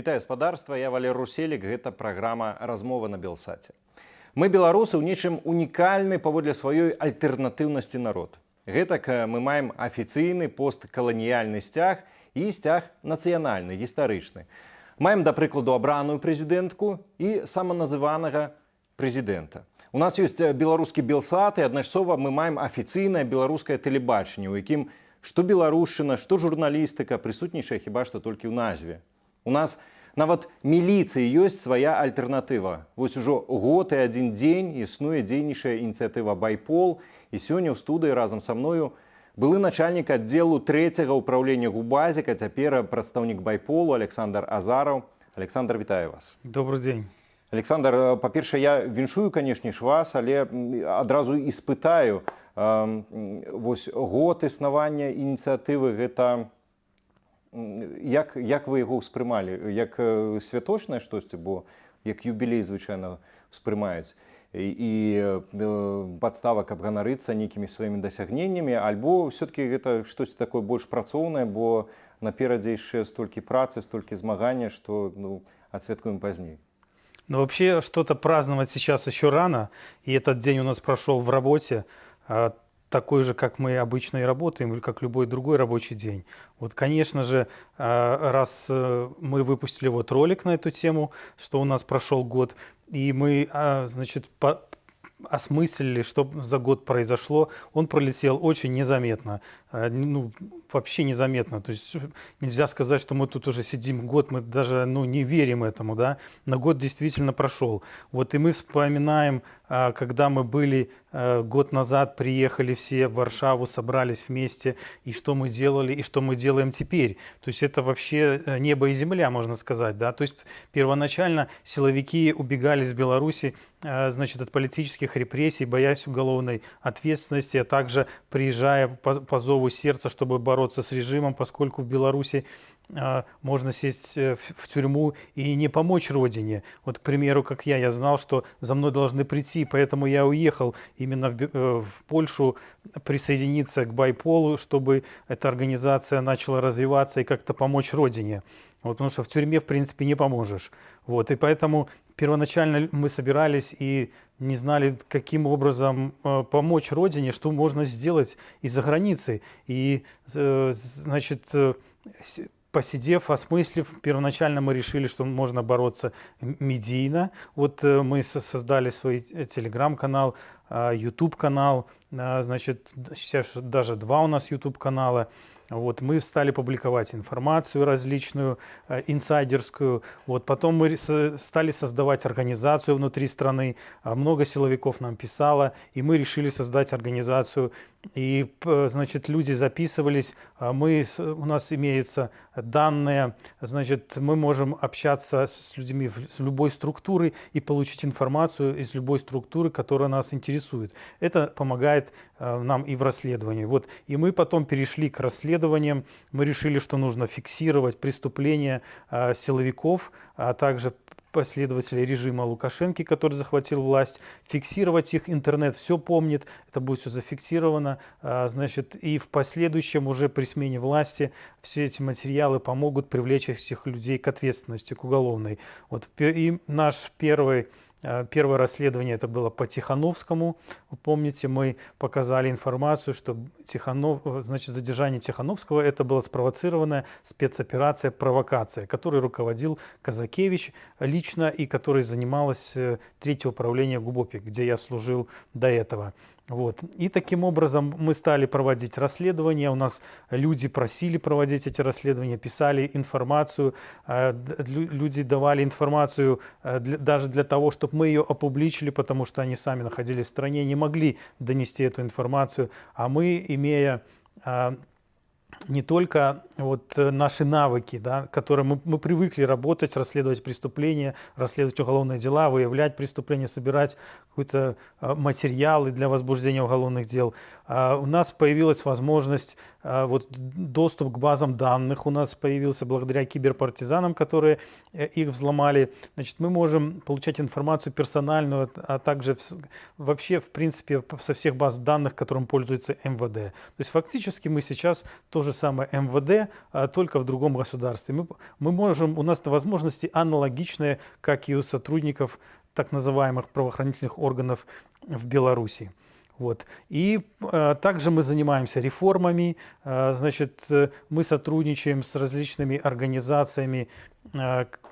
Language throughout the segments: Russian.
Вітаю спадарства, я Валер Руселік, гэта праграма «Размова на Белсаце». Мы, беларусы, ў нечым унікальны паводле сваёй альтэрнатыўнасці народ. Гэтак мы маем афіцыйны посткаланіяльны сцяг і сцяг нацыянальны, гістарычны. Маем, да прыкладу, абраную прэзідэнтку і саманазыванага прэзідэнта. У нас ёсць беларускі Белсат, і адначасова мы маем афіцыйнае беларускае тэлебачанне, у якім што беларушчына, што журналістыка прысутнічае хіба што толькі ў назве. У нас нават міліцыі ёсць свая альтэрнатыва. Вось ужо год і адзін дзень існуе дзейнейшая ініцыятыва «Байпол», і сёння ў студыі разам са мною былы начальнік аддзелу 3-го ўправлення ГУБАЗік, а цяпер прадстаўнік «Байполу» Александр Азараў. Александр, вітаю вас. Добрый день. Александр, па-першае, я віншую, канешне ж, вас, але адразу і спытаю. Вось год існавання ініцыятывы гэта... Як вы яго ўспрымалі? Як святочнае штосьці, бо як юбілей звычайна ўспрымаюць, і падстава, каб ганарыцца нейкімі сваімі дасягненнямі, альбо все-таки гэта штосьці такое больш працоўнае, бо наперадзе яшчэ столькі працы, столькі змагання, што адсвяткуем пазней. Ну, вообще, что-то праздновать сейчас еще рано, и этот день у нас прошел в работе, такой же, как мы обычно и работаем, или как любой другой рабочий день. Вот, конечно же, раз мы выпустили вот ролик на эту тему, что у нас прошел год, и мы, значит, осмыслили, что за год произошло, он пролетел очень незаметно, ну, вообще незаметно. То есть нельзя сказать, что мы тут уже сидим год, мы даже не верим этому, да, но год действительно прошел. Вот и мы вспоминаем, когда мы были год назад, приехали все в Варшаву, собрались вместе, и что мы делали, и что мы делаем теперь. То есть это вообще небо и земля, можно сказать, да. То есть первоначально силовики убегали с Беларуси, значит, от политических репрессий, боясь уголовной ответственности, а также приезжая по зову сердца, чтобы бороться с режимом, поскольку в Беларуси можно сесть в тюрьму и не помочь родине. Вот, к примеру, как я знал, что за мной должны прийти, поэтому я уехал именно в Польшу присоединиться к Байполу, чтобы эта организация начала развиваться и как-то помочь родине. Вот, потому что в тюрьме, в принципе, не поможешь. Вот, и поэтому первоначально мы собирались и не знали, каким образом помочь родине, что можно сделать из-за границы. И, значит, посидев, осмыслив, первоначально мы решили, что можно бороться медийно. Вот мы создали свой телеграм-канал, YouTube-канал, значит, сейчас даже 2 у нас YouTube-канала. Вот, мы стали публиковать информацию различную, инсайдерскую. Вот, потом мы стали создавать организацию внутри страны. Много силовиков нам писало, и мы решили создать организацию. И, значит, люди записывались. У нас имеются данные. Значит, мы можем общаться с людьми с любой структуры и получить информацию из любой структуры, которая нас интересует. Это помогает нам и в расследовании. Вот, и мы потом перешли к расследованиям. Мы решили, что нужно фиксировать преступления силовиков, а также последователей режима Лукашенко, который захватил власть, фиксировать их, интернет все помнит, это будет все зафиксировано, значит, и в последующем уже при смене власти все эти материалы помогут привлечь этих людей к ответственности, к уголовной. Вот, и наш Первое расследование это было по Тихановскому. Вы помните, мы показали информацию, что значит, задержание Тихановского это была спровоцированная спецоперация, провокация, которой руководил Казакевич лично и которой занималось 3-е управление ГУБОПИК, где я служил до этого. Вот. И таким образом мы стали проводить расследования. У нас люди просили проводить эти расследования, писали информацию. Люди давали информацию даже для того, чтобы мы ее опубличили, потому что они сами находились в стране, не могли донести эту информацию. А мы, имея не только вот наши навыки, да, которые мы привыкли работать, расследовать преступления, расследовать уголовные дела, выявлять преступления, собирать какие-то материалы для возбуждения уголовных дел. У нас появилась возможность, вот доступ к базам данных у нас появился благодаря киберпартизанам, которые их взломали. Значит, мы можем получать информацию персональную, а также вообще, в принципе, со всех баз данных, которым пользуется МВД. То есть фактически мы сейчас тоже же самое МВД, только в другом государстве. Мы можем, у нас возможности аналогичные, как и у сотрудников так называемых правоохранительных органов в Беларуси. Вот. И также мы занимаемся реформами, значит, мы сотрудничаем с различными организациями,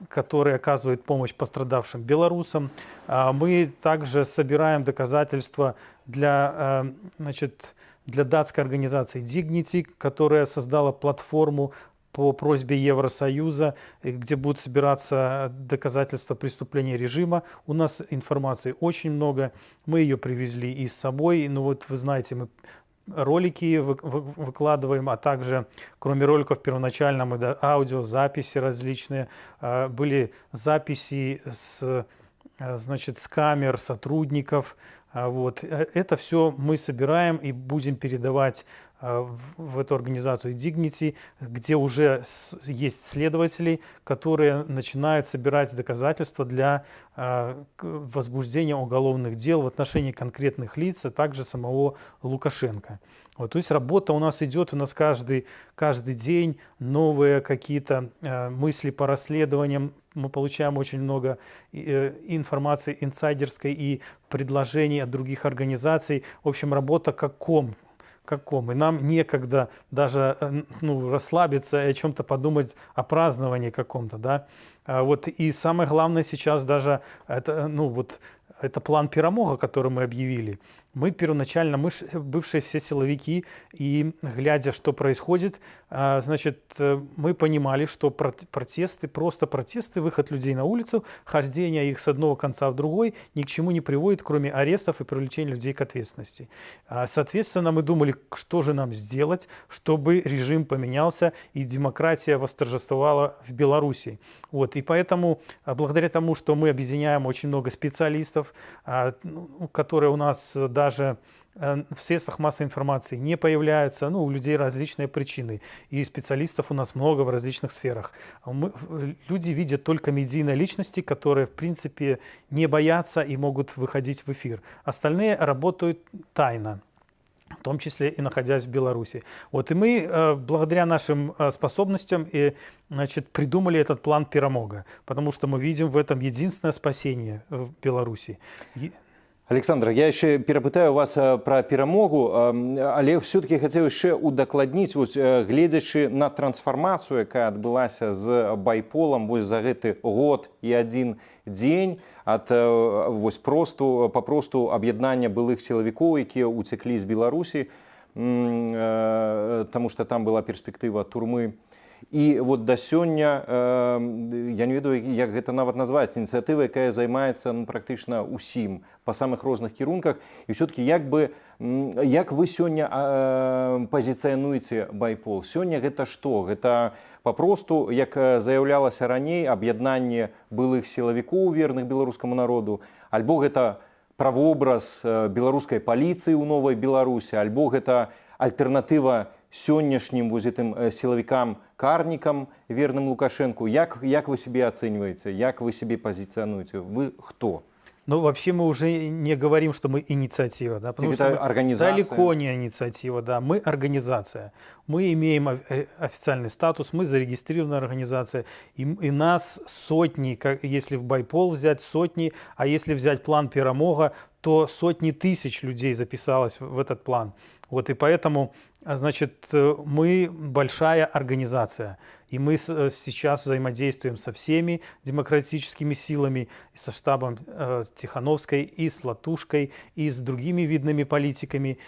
которые оказывают помощь пострадавшим белорусам. Мы также собираем доказательства для, значит, для датской организации Dignity, которая создала платформу по просьбе Евросоюза, где будут собираться доказательства преступления режима. У нас информации очень много, мы ее привезли и с собой. Ну вот вы знаете, мы ролики выкладываем, а также, кроме роликов первоначально, мы аудиозаписи различные, были записи значит, с камер сотрудников. Вот. Это все мы собираем и будем передавать в эту организацию Dignity, где уже есть следователи, которые начинают собирать доказательства для возбуждения уголовных дел в отношении конкретных лиц, а также самого Лукашенко. Вот, то есть работа у нас идет, у нас каждый день новые какие-то мысли по расследованиям. Мы получаем очень много информации инсайдерской и предложений от других организаций. В общем, работа как ком. И нам некогда даже расслабиться и о чем-то подумать, о праздновании каком-то, да. Вот, и самое главное сейчас даже это план Перемога, который мы объявили. Мы первоначально, мы бывшие все силовики, и глядя, что происходит, значит, мы понимали, что протесты, просто протесты, выход людей на улицу, хождение их с одного конца в другой ни к чему не приводит, кроме арестов и привлечения людей к ответственности. Соответственно, мы думали, что же нам сделать, чтобы режим поменялся и демократия восторжествовала в Беларуси. Вот, и поэтому, благодаря тому, что мы объединяем очень много специалистов, которые у нас даже в средствах массовой информации не появляются, у людей различные причины, и специалистов у нас много в различных сферах. Люди видят только медийные личности, которые, в принципе, не боятся и могут выходить в эфир. Остальные работают тайно, в том числе и находясь в Беларуси. Вот, и мы, благодаря нашим способностям, значит, придумали этот план Перемога, потому что мы видим в этом единственное спасение в Беларуси. Александр, я еще перапытаю вас про перамогу, але все-таки хотел еще удакладніць, гледзячы на трансформацию, якая адбылася з байполам за гэты год и один день от попросту аб'яднання былых силовиков, якія уцеклі з Беларусі, потому что там была перспектыва турмы. І вот да сёння, я не ведаю, як гэта нават назваць, ініцыятыва, якая займаецца практычна ўсім па самых розных кірунках. І все-таки як вы сёння пазіцыянуеце байпол? Сёння гэта што? Гэта папросту, як заяўлялася раней, аб'яднанне былых сілавікоў верных беларускаму народу, альбо гэта правобраз беларускай паліцыі ў Новай Беларусі, альбо гэта альтэрнатыва сённяшнім этим силовикам-карникам, верным Лукашенку. Як вы себе оцениваете, як вы себе позиционируете? Вы кто? Ну, вообще мы уже не говорим, что мы инициатива, да, потому что организация. Далеко не инициатива, да, мы организация. Мы имеем официальный статус, мы зарегистрированная организация, и нас сотни, если в байпол взять сотни, а если взять план Перемога, то сотни тысяч людей записалось в этот план. Вот, и поэтому, значит, мы большая организация, и мы сейчас взаимодействуем со всеми демократическими силами, и со штабом Тихановской, и с Латушкой, и с другими видными политиками,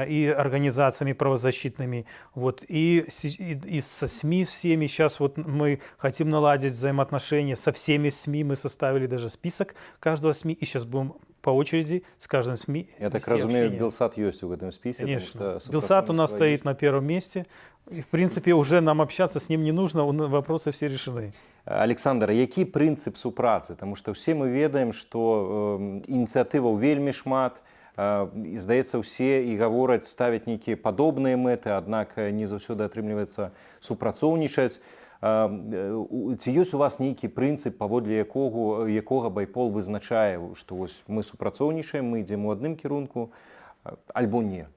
и организациями правозащитными, вот, и со СМИ всеми. Сейчас вот мы хотим наладить взаимоотношения со всеми СМИ, мы составили даже список каждого СМИ, и сейчас будем по очереди с каждым СМИ. Я так разумею, Белсат есть в этом списке. Конечно. Белсат у нас стоит на первом месте. И, в принципе, уже нам общаться с ним не нужно, вопросы все решены. Александр, який прынцып супрацы? Потому что все мы ведаем, что инициативаў вельмі шмат, і, здаецца, усе і гавораць, ставяць нейкія падобныя мэты, аднак не заўсёды атрымліваецца супрацоўнічаць. Ці ёсць у вас нейкі прынцып, паводле якога байпол вызначае, што мы супрацоўнічаем, мы ідзем у адным кірунку, альбо не?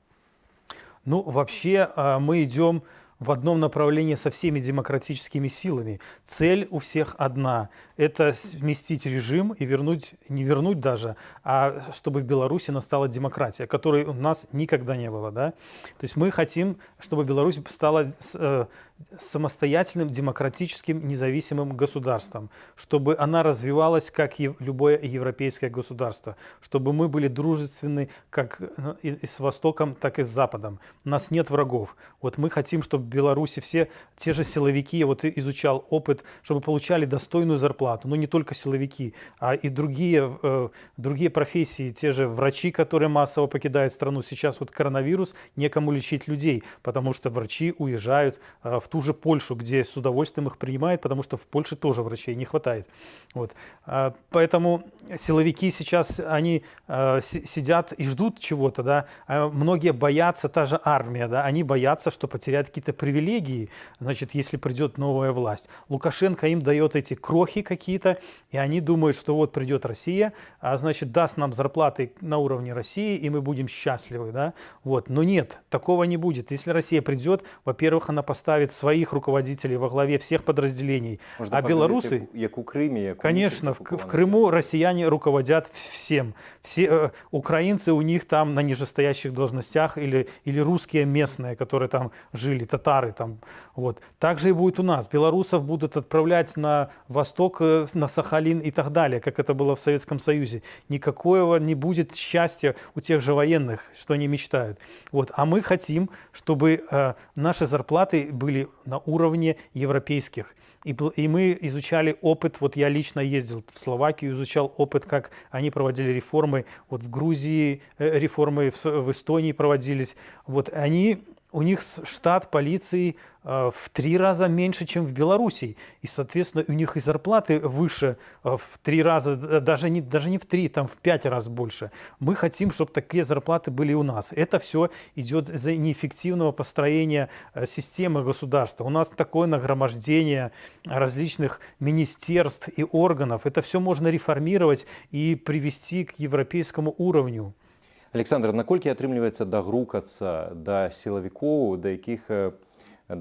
Ну, вообще мы идем в одном направлении со всеми демократическими силами. Цель у всех одна – это сместить режим и вернуть, не вернуть даже, а чтобы в Беларуси настала демократия, которой у нас никогда не было. Да? То есть мы хотим, чтобы Беларусь стала самостоятельным, демократическим, независимым государством, чтобы она развивалась как любое европейское государство, чтобы мы были дружественны как и с Востоком, так и с Западом. У нас нет врагов. Вот мы хотим, чтобы в Беларуси все те же силовики, вот изучал опыт, чтобы получали достойную зарплату. Но не только силовики, а и другие профессии, те же врачи, которые массово покидают страну. Сейчас вот коронавирус, некому лечить людей, потому что врачи уезжают в ту же Польшу, где с удовольствием их принимают, потому что в Польше тоже врачей не хватает. Вот. Поэтому силовики сейчас, они сидят и ждут чего-то, да. Многие боятся, та же армия, да, они боятся, что потеряют какие-то привилегии, значит, если придет новая власть. Лукашенко им дает эти крохи какие-то, и они думают, что вот придет Россия, значит, даст нам зарплаты на уровне России, и мы будем счастливы, да. Вот. Но нет, такого не будет. Если Россия придет, во-первых, она поставит своих руководителей во главе всех подразделений. Можна А белорусы, як у Кримі, як у конечно, інших в окупованих. Крыму россияне руководят всем. Все украинцы у них там на нижестоящих должностях или русские местные, которые там жили, татары там. Вот. Так же и будет у нас. Белорусов будут отправлять на восток, на Сахалин и так далее, как это было в Советском Союзе. Никакого не будет счастья у тех же военных, что они мечтают. Вот. А мы хотим, чтобы наши зарплаты были на уровне европейских. И мы изучали опыт, вот я лично ездил в Словакию, изучал опыт, как они проводили реформы. Вот в Грузии реформы, в Эстонии проводились. Вот у них штат полиции в 3 раза меньше, чем в Беларуси. И, соответственно, у них и зарплаты выше в 3 раза, даже не в 3, там в 5 раз больше. Мы хотим, чтобы такие зарплаты были у нас. Это все идет из-за неэффективного построения системы государства. У нас такое нагромождение различных министерств и органов. Это все можно реформировать и привести к европейскому уровню. Александр, наколькі атрымліваецца дагрукацца да сілавікоў, да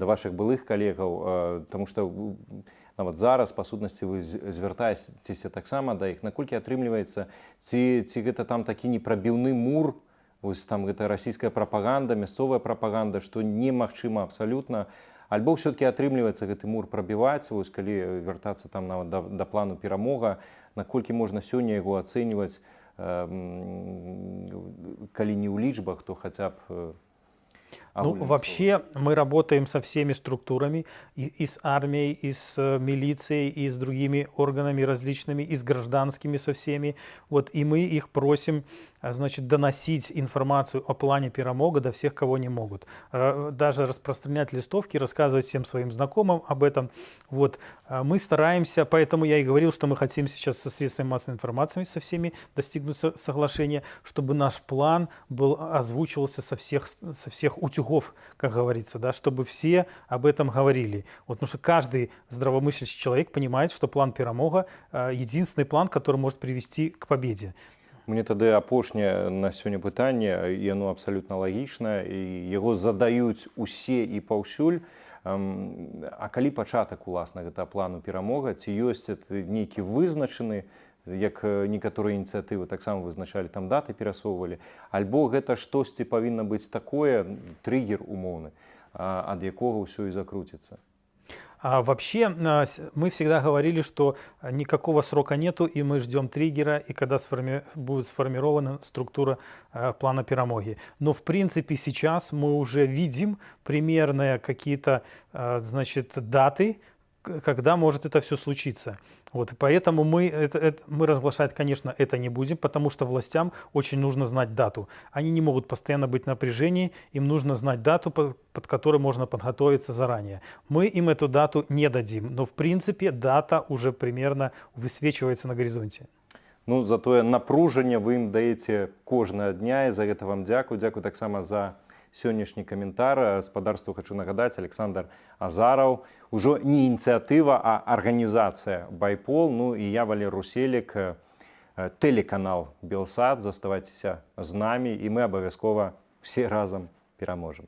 вашых былых калегаў, тому што нават зараз па сутнасці вы звяртаецеся таксама да іх, наколькі атрымліваецца, ці гэта там такі непрабіўны мур, вось там гэта расійская прапаганда, мясцовая прапаганда, што немагчыма абсалютна, альбо ўсё-такі атрымліваецца гэты мур прабіваць, вось калі вяртацца там нават да плану перамога, наколькі можна сёння яго ацэньваць, коли не у личбах, то хотя бы... Ну, вообще мы работаем со всеми структурами, и с армией, и с милицией, и с другими органами различными, и с гражданскими со всеми. Вот, и мы их просим, значит, доносить информацию о плане Перамога до всех, кого не могут. Даже распространять листовки, рассказывать всем своим знакомым об этом. Вот, мы стараемся, поэтому я и говорил, что мы хотим сейчас со средствами массовой информации со всеми достигнуть соглашения, чтобы наш план озвучивался со всех утюгов, как говорится, да, чтобы все об этом говорили. Вот, потому что каждый здравомыслящий человек понимает, что план Перамога единственный план, который может привести к победе. Мне тады апошняе на сёння пытанне, і оно абсалютна лагічна, і яго задаюць усе і паўсюль. А калі пачатак уласна гэтага плану Перамога, ці ёсць нейкі вызначаны, як некаторыя ініцыятывы таксама вызначалі, там даты перасоўвалі, альбо гэта штосьці павінна быць такое, триггер умоўны, ад якога ўсё і закруціцца? Вообще мы всегда говорили, что никакого срока нету, и мы ждем триггера, и когда будет сформирована структура плана Перамоги. Но в принципе сейчас мы уже видим примерные какие-то, значит, даты, когда может это все случиться. Вот, и поэтому мы разглашать, конечно, это не будем, потому что властям очень нужно знать дату. Они не могут постоянно быть в напряжении, им нужно знать дату, под которой можно подготовиться заранее. Мы им эту дату не дадим, но в принципе дата уже примерно высвечивается на горизонте. Ну, за тое напружанне вы ім даеце кожнага дня, і за гэта вам дзякую. Дзякую таксама за сённяшні каментар. Гаспадарству хочу нагадаць, Александр Азараў, ужо не ініцыятыва, а арганізацыя Байпол. Ну і я, Валер Руселік, тэлеканал Белсат. Заставайцеся з намі, і мы абавязкова все разам пераможам.